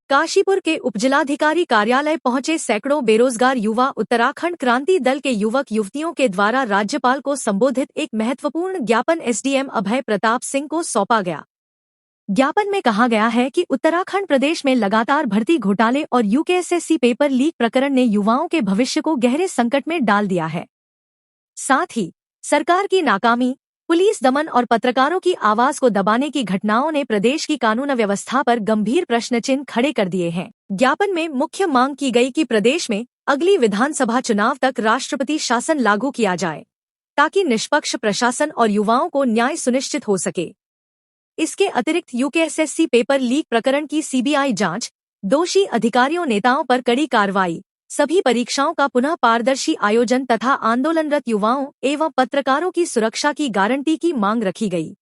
काशीपुर के उपजिलाधिकारी कार्यालय पहुंचे सैकड़ों बेरोजगार युवा। उत्तराखंड क्रांति दल के युवक युवतियों के द्वारा राज्यपाल को संबोधित एक महत्वपूर्ण ज्ञापन एसडीएम अभय प्रताप सिंह को सौंपा गया। ज्ञापन में कहा गया है कि उत्तराखंड प्रदेश में लगातार भर्ती घोटाले और यूकेएसएससी पेपर लीक प्रकरण ने युवाओं के भविष्य को गहरे संकट में डाल दिया है। साथ ही सरकार की नाकामी, पुलिस दमन और पत्रकारों की आवाज को दबाने की घटनाओं ने प्रदेश की कानून व्यवस्था पर गंभीर प्रश्नचिन्ह खड़े कर दिए हैं। ज्ञापन में मुख्य मांग की गई कि प्रदेश में अगली विधानसभा चुनाव तक राष्ट्रपति शासन लागू किया जाए, ताकि निष्पक्ष प्रशासन और युवाओं को न्याय सुनिश्चित हो सके। इसके अतिरिक्त यूकेएसएससी पेपर लीक प्रकरण की सीबीआई जांच, दोषी अधिकारियों नेताओं पर कड़ी कार्रवाई, सभी परीक्षाओं का पुनः पारदर्शी आयोजन तथा आंदोलनरत युवाओं एवं पत्रकारों की सुरक्षा की गारंटी की मांग रखी गई।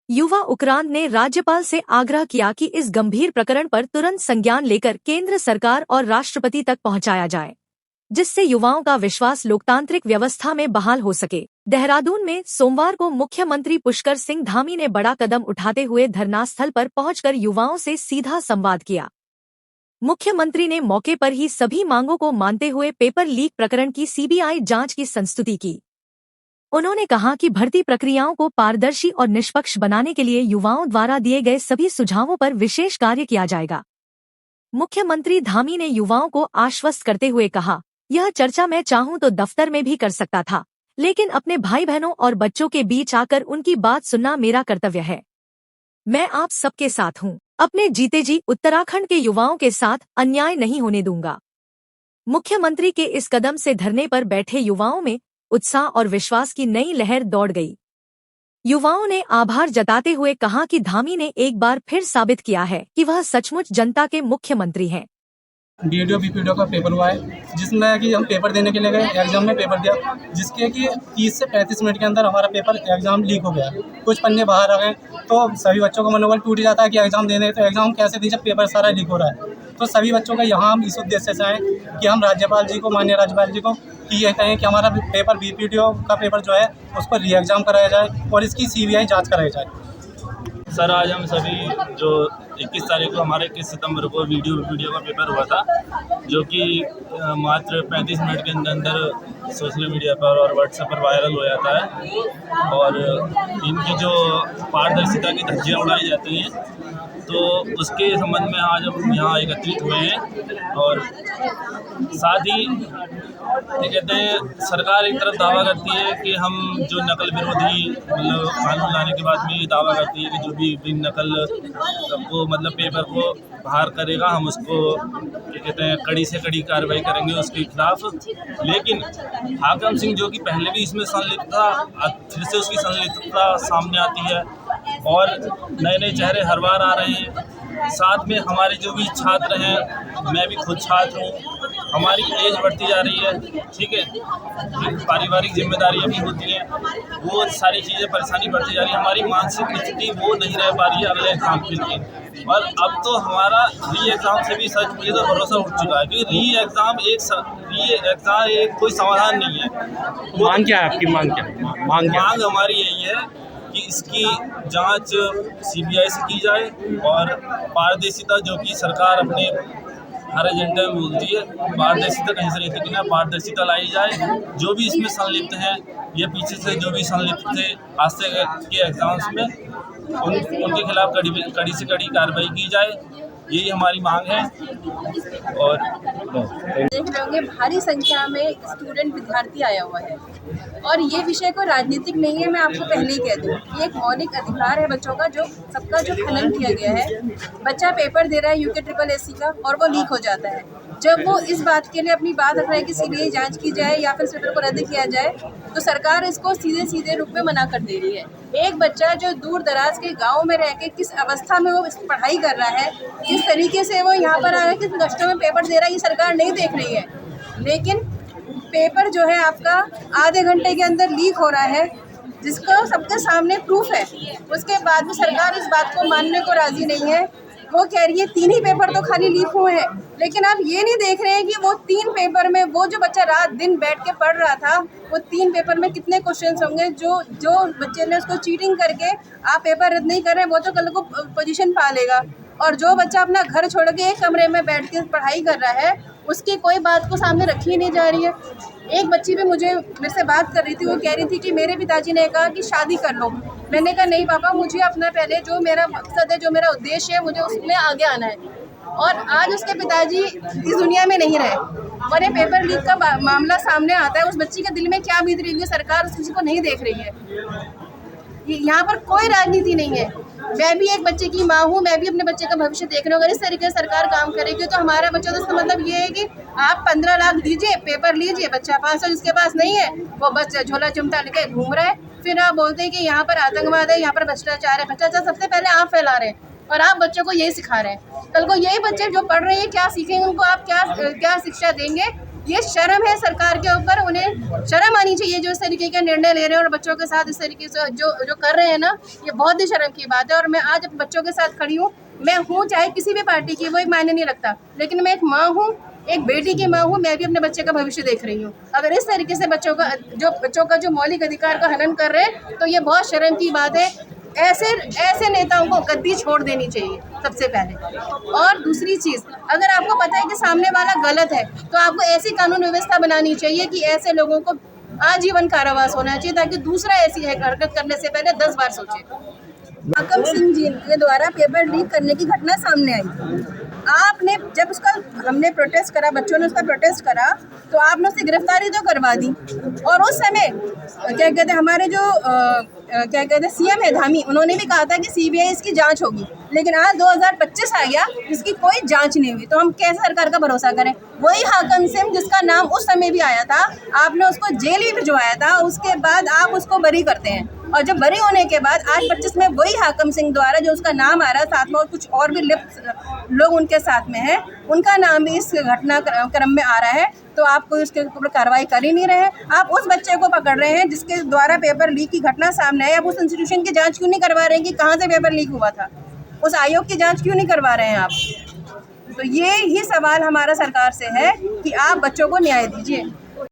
युवा उक्रांत ने राज्यपाल से आग्रह किया कि इस गंभीर प्रकरण पर तुरंत संज्ञान लेकर केंद्र सरकार और राष्ट्रपति तक पहुंचाया जाए, जिससे युवाओं का विश्वास लोकतांत्रिक व्यवस्था में बहाल हो सके। देहरादून में सोमवार को मुख्यमंत्री पुष्कर सिंह धामी ने बड़ा कदम उठाते हुए धरनास्थल पर पहुंचकर युवाओं से सीधा संवाद किया। मुख्यमंत्री ने मौके पर ही सभी मांगों को मानते हुए पेपर लीक प्रकरण की सीबीआई जांच की संस्तुति की। उन्होंने कहा कि भर्ती प्रक्रियाओं को पारदर्शी और निष्पक्ष बनाने के लिए युवाओं द्वारा दिए गए सभी सुझावों पर विशेष कार्य किया जाएगा। मुख्यमंत्री धामी ने युवाओं को आश्वस्त करते हुए कहा, यह चर्चा मैं चाहूं तो दफ्तर में भी कर सकता था, लेकिन अपने भाई बहनों और बच्चों के बीच आकर उनकी बात सुनना मेरा कर्तव्य है। मैं आप सबके साथ हूं, अपने जीते जी उत्तराखंड के युवाओं के साथ अन्याय नहीं होने दूंगा। मुख्यमंत्री के इस कदम से धरने पर बैठे युवाओं में उत्साह और विश्वास की नई लहर दौड़ गई। युवाओं ने आभार जताते हुए कहा कि धामी ने एक बार फिर साबित किया है कि वह सचमुच जनता के मुख्यमंत्री हैं। डीडीओ बीपीडीओ का पेपर हुआ है, जिसमें कि हम पेपर देने के लिए गए, एग्जाम में पेपर दिया, जिसके कि 30 से 35 मिनट के अंदर हमारा पेपर एग्जाम लीक हो गया। कुछ पन्ने बाहर आ गए, तो सभी बच्चों का मनोबल टूट जाता है कि एग्जाम देने, तो एग्जाम कैसे दी जब पेपर सारा लीक हो रहा है। तो सभी बच्चों का यहाँ हम इस उद्देश्य से आए कि हम राज्यपाल जी को, माननीय राज्यपाल जी को कि ये कहें कि हमारा पेपर बीपीडीओ का पेपर जो है उस पर री एग्जाम कराया जाए और इसकी सीबीआई जाँच कराई जाए। सर, आज हम सभी जो 21 तारीख को हमारे 21 सितंबर को वीडियो का पेपर हुआ था, जो कि मात्र 35 मिनट के अंदर सोशल मीडिया पर और व्हाट्सएप पर वायरल हो जाता है और इनकी जो पारदर्शिता की धज्जियाँ उड़ाई जाती हैं, तो उसके संबंध में आज हम यहाँ एकत्रित हुए हैं। और साथ ही कहते हैं, सरकार एक तरफ दावा करती है कि हम जो नकल विरोधी मतलब कानून लाने के बाद में ये दावा करती है कि जो भी नकल को मतलब पेपर को बाहर करेगा, हम उसको कहते हैं कड़ी से कड़ी कार्रवाई करेंगे उसके खिलाफ। लेकिन हाकम सिंह जो कि पहले भी इसमें संलिप्त था, फिर से उसकी संलिप्तता सामने आती है और नए नए चेहरे हर बार आ रहे हैं। साथ में हमारे जो भी छात्र हैं, मैं भी खुद छात्र हूँ, हमारी एज बढ़ती जा रही है, ठीक है, पारिवारिक जिम्मेदारियाँ भी होती हैं, वो सारी चीज़ें परेशानी बढ़ती जा रही है। हमारी मानसिक स्थिति वो नहीं रह पा रही है अगले एग्जाम के लिए। और अब तो हमारा री एग्ज़ाम से भी सच मुझे तो भरोसा उठ चुका है कि री एग्ज़ाम एक कोई समाधान नहीं है। मांग क्या है आपकी? मांग हमारी यही है कि इसकी जांच सीबीआई से की जाए और पारदर्शिता, जो कि सरकार अपने हर एजेंडे में बोलती है, पारदर्शिता कहीं से नहीं थी, ना पारदर्शिता लाई जाए। जो भी इसमें संलिप्त हैं, ये पीछे से जो भी संलिप्त थे आज से के एग्जाम्स में, उनके खिलाफ कड़ी से कड़ी कार्रवाई की जाए, यही हमारी मांग है। और देख रहे होंगे भारी संख्या में स्टूडेंट विद्यार्थी आया हुआ है और ये विषय कोई राजनीतिक नहीं है। मैं आपको पहले ही कह दूँ, ये एक मौलिक अधिकार है बच्चों का, जो सबका जो खनन किया गया है। बच्चा पेपर दे रहा है यूके का और वो लीक हो जाता है। जब वो इस बात के लिए अपनी बात रख रहा है कि सीबीआई जांच की जाए या फिर पेपर को रद्द किया जाए, तो सरकार इसको सीधे रूप में मना कर दे रही है। एक बच्चा जो दूर दराज के गाँव में रह के किस अवस्था में वो पढ़ाई कर रहा है, किस तरीके से वो यहाँ पर आया, किस कष्टों में पेपर दे रहा है, ये सरकार नहीं देख रही है। लेकिन पेपर जो है आपका आधे घंटे के अंदर लीक हो रहा है, जिसको सबके सामने प्रूफ है, उसके बाद भी सरकार इस बात को मानने को राजी नहीं है। वो कह रही है 3 ही पेपर तो खाली लीक हुए हैं, लेकिन आप ये नहीं देख रहे हैं कि वो 3 पेपर में वो जो बच्चा रात दिन बैठ के पढ़ रहा था, वो 3 पेपर में कितने क्वेश्चंस होंगे जो बच्चे ने उसको चीटिंग करके आप पेपर रद्द नहीं कर रहे हैं, वो तो कल को पोजीशन पा लेगा। और जो बच्चा अपना घर छोड़ के एक कमरे में बैठ के पढ़ाई कर रहा है, उसकी कोई बात को सामने रखी ही नहीं जा रही है। एक बच्ची भी मेरे से बात कर रही थी, वो कह रही थी कि मेरे पिताजी ने कहा कि शादी कर लो। मैंने कहा नहीं पापा, मुझे अपना पहले जो मेरा मकसद है, जो मेरा उद्देश्य है, मुझे उसमें आगे आना है। और आज उसके पिताजी इस दुनिया में नहीं रहे और ये पेपर लीक का मामला सामने आता है। उस बच्ची के दिल में क्या बीत रही है, सरकार उस चीज़ को नहीं देख रही है। यहाँ पर कोई राजनीति नहीं है। मैं भी एक बच्चे की माँ हूँ, मैं भी अपने बच्चे का भविष्य देख रही हूँ। अगर इस तरीके से सरकार काम करेगी तो हमारा बच्चा, तो इसका मतलब ये है कि आप 15 लाख दीजिए, पेपर लीजिए, बच्चा 500 जिसके पास नहीं है वो बस झोला चिमटा लेके घूम रहा है। फिर आप बोलते हैं कि यहाँ पर आतंकवाद है, यहाँ पर भ्रष्टाचार है। भ्रष्टाचार सबसे पहले आप फैला रहे हैं और आप बच्चों को यही सिखा रहे हैं। कल को यही बच्चे जो पढ़ रहे हैं क्या सीखेंगे, उनको आप क्या शिक्षा देंगे? ये शर्म है सरकार के ऊपर, उन्हें शर्म आनी चाहिए जो इस तरीके के निर्णय ले रहे हैं और बच्चों के साथ इस तरीके से जो कर रहे हैं ना, ये बहुत ही शर्म की बात है। और मैं आज अपने बच्चों के साथ खड़ी हूँ। मैं हूँ चाहे किसी भी पार्टी की, वो एक मायने नहीं रखता, लेकिन मैं एक माँ हूँ, एक बेटी की माँ हूँ। मैं भी अपने बच्चे का भविष्य देख रही हूँ। अगर इस तरीके से बच्चों का जो मौलिक अधिकार का हनन कर रहे हैं तो ये बहुत शर्म की बात है। ऐसे नेताओं को गद्दी छोड़ देनी चाहिए सबसे पहले। और दूसरी चीज़, अगर आपको पता है कि सामने वाला गलत है तो आपको ऐसी कानून व्यवस्था बनानी चाहिए कि ऐसे लोगों को आजीवन कारावास होना चाहिए, ताकि दूसरा ऐसी हरकत करने से पहले 10 बार सोचे। हाकम सिंह जी के द्वारा पेपर लीक करने की घटना सामने आई। आपने जब हमने प्रोटेस्ट करा, बच्चों ने उसका प्रोटेस्ट करा, तो आपने उसकी गिरफ्तारी तो करवा दी। और उस समय क्या कहते हैं, हमारे जो क्या कहते हैं सीएम है धामी, उन्होंने भी कहा था कि सीबीआई इसकी जांच होगी। लेकिन आज 2025 आ गया, इसकी कोई जांच नहीं हुई, तो हम कैसे सरकार का भरोसा करें? वही हाकम सिंह जिसका नाम उस समय भी आया था, आपने उसको जेल भी भिजवाया था, उसके बाद आप उसको बरी करते हैं। और जब बरी होने के बाद आज 25 में वही हाकम सिंह द्वारा जो उसका नाम आ रहा है, साथ में और कुछ और भी लिप्त लोग उनके साथ में हैं, उनका नाम भी इस घटनाक्रम में आ रहा है, तो आप कोई उसके ऊपर कार्रवाई कर ही नहीं रहे। आप उस बच्चे को पकड़ रहे हैं जिसके द्वारा पेपर लीक की घटना सामने आई, आप उस इंस्टीट्यूशन की जांच क्यों नहीं करवा रहे हैं कि कहाँ से पेपर लीक हुआ था? उस आयोग की जांच क्यों नहीं करवा रहे हैं आप? तो ये ही सवाल हमारा सरकार से है कि आप बच्चों को न्याय दीजिए।